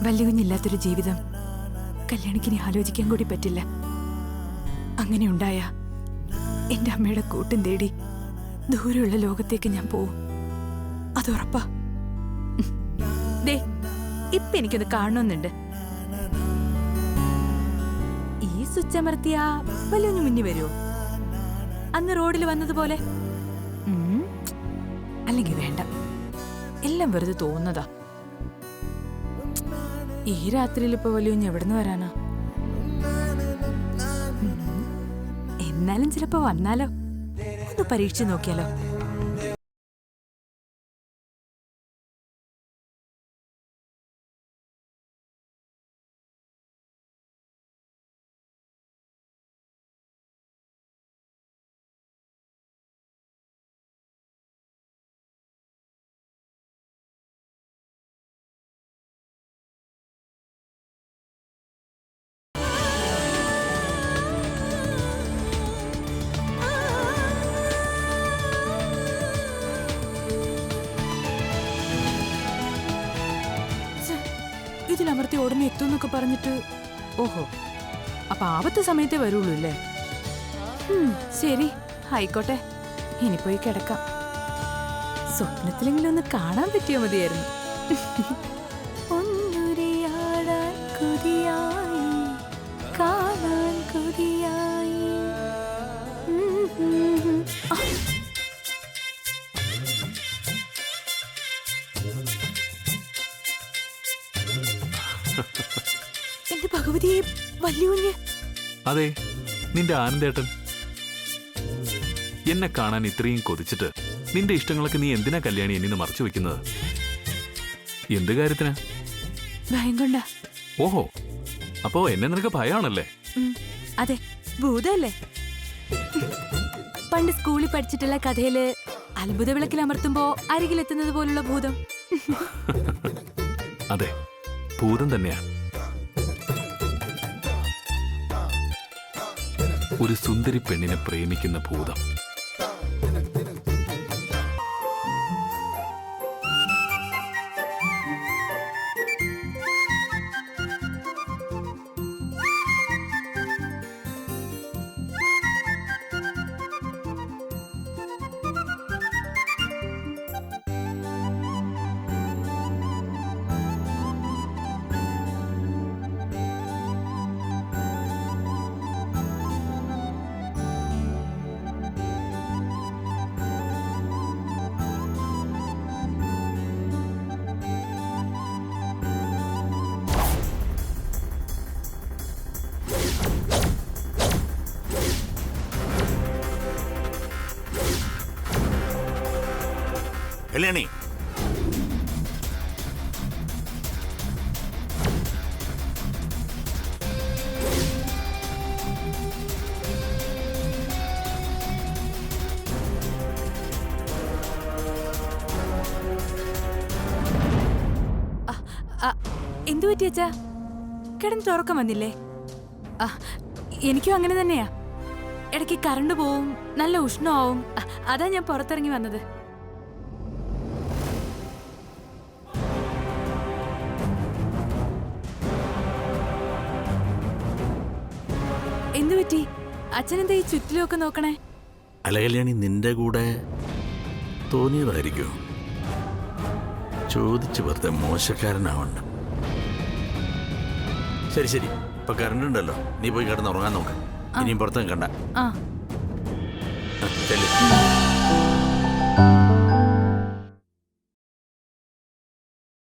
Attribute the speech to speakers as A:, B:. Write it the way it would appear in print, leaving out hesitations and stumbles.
A: വലിയ കുഞ്ഞില്ലാത്തൊരു ജീവിതം കല്യാണിക്കിനി ആലോചിക്കാൻ കൂടി പറ്റില്ല. അങ്ങനെ ഉണ്ടായ എന്റെ അമ്മയുടെ കൂട്ടും തേടി ദൂരെയുള്ള ലോകത്തേക്ക് ഞാൻ പോവും. അതുറപ്പാ. ദേ ഇപ്പൊ എനിക്കൊന്ന് കാണണമെന്നുണ്ട്. ഈ സ്വിച്ച് അമർത്തിയാ വലിയ മുന്നിൽ വരുമോ? അന്ന് റോഡിൽ വന്നതുപോലെ? അല്ലെങ്കിൽ വേണ്ട, എല്ലാം വെറുതെ തോന്നുന്നതാ. ഈ രാത്രിയിൽ ഇപ്പൊ വലിയ എവിടുന്ന് വരാനാ? എന്നാലും ചിലപ്പോ വന്നാലോ? ഒന്ന് പരീക്ഷിച്ചു നോക്കിയാലോ? ഇതിലമർത്തി ഉടനെ എത്തുന്നൊക്കെ പറഞ്ഞിട്ട്, ഓഹോ, അപ്പൊ ആപത്ത് സമയത്തേ വരുള്ളൂ അല്ലേ? ശരി, ആയിക്കോട്ടെ. ഇനി പോയി കിടക്കാം. സ്വപ്നത്തിലെങ്കിലും ഒന്ന് കാണാൻ പറ്റിയോ മതിയായിരുന്നു. ഒന്നുരിയാടാൻ കൊതിയായി, കാണാൻ കൊതിയായി. എന്റെ ഭഗവതിയെ, വലിയ കുഞ്ഞ്.
B: അതെ, നിന്റെ ആനന്ദേട്ടൻ. എന്നെ കാണാൻ ഇത്രയും കൊതിച്ചിട്ട് നിന്റെ ഇഷ്ടങ്ങളൊക്കെ നീ എന്തിനാ കല്യാണി എന്നിന്ന് മറച്ചു വെക്കുന്നത്? എന്ത് കാര്യത്തിനാ?
A: ഭയം കൊണ്ടാ.
B: ഓഹോ, അപ്പോ എന്നെ നിനക്ക് ഭയമാണല്ലേ?
A: അതെ, ഭൂതല്ലേ. പണ്ട് സ്കൂളിൽ പഠിച്ചിട്ടുള്ള കഥയില് അത്ഭുത വിളക്കിൽ അമർത്തുമ്പോ അരികിലെത്തുന്നത് പോലുള്ള ഭൂതം.
B: അതെ, ഭൂതം തന്നെയാ. ഒരു സുന്ദരി പെണ്ണിനെ പ്രേമിക്കുന്ന ഭൂതം.
C: കല്യാണി,
A: എന്തു പറ്റിയച്ചാ? കിടന്ന് തുറക്കം വന്നില്ലേ? എനിക്കും അങ്ങനെ തന്നെയാ. ഇടയ്ക്ക് കറണ്ട് പോവും, നല്ല ഉഷ്ണമാവും. അതാ ഞാൻ പുറത്തിറങ്ങി വന്നത്. എന്തു പറ്റി? അച്ഛനെന്താ ഈ ചുറ്റിലുമൊക്കെ നോക്കണേ?
C: അല്ല കല്യാണി, നിന്റെ കൂടെ തോന്നിയതായിരിക്കോ? ചോദിച്ചു വെറുതെ മോശക്കാരനാവണ്ട. ശരി ശരി, ഇപ്പൊ കറണ്ട് ഉണ്ടല്ലോ, നീ പോയി കിടന്ന് ഉറങ്ങാൻ നോക്ക്. ഇനിയും പുറത്ത് നിൽക്കണ്ട.
A: ആ
C: ചെല്ലു.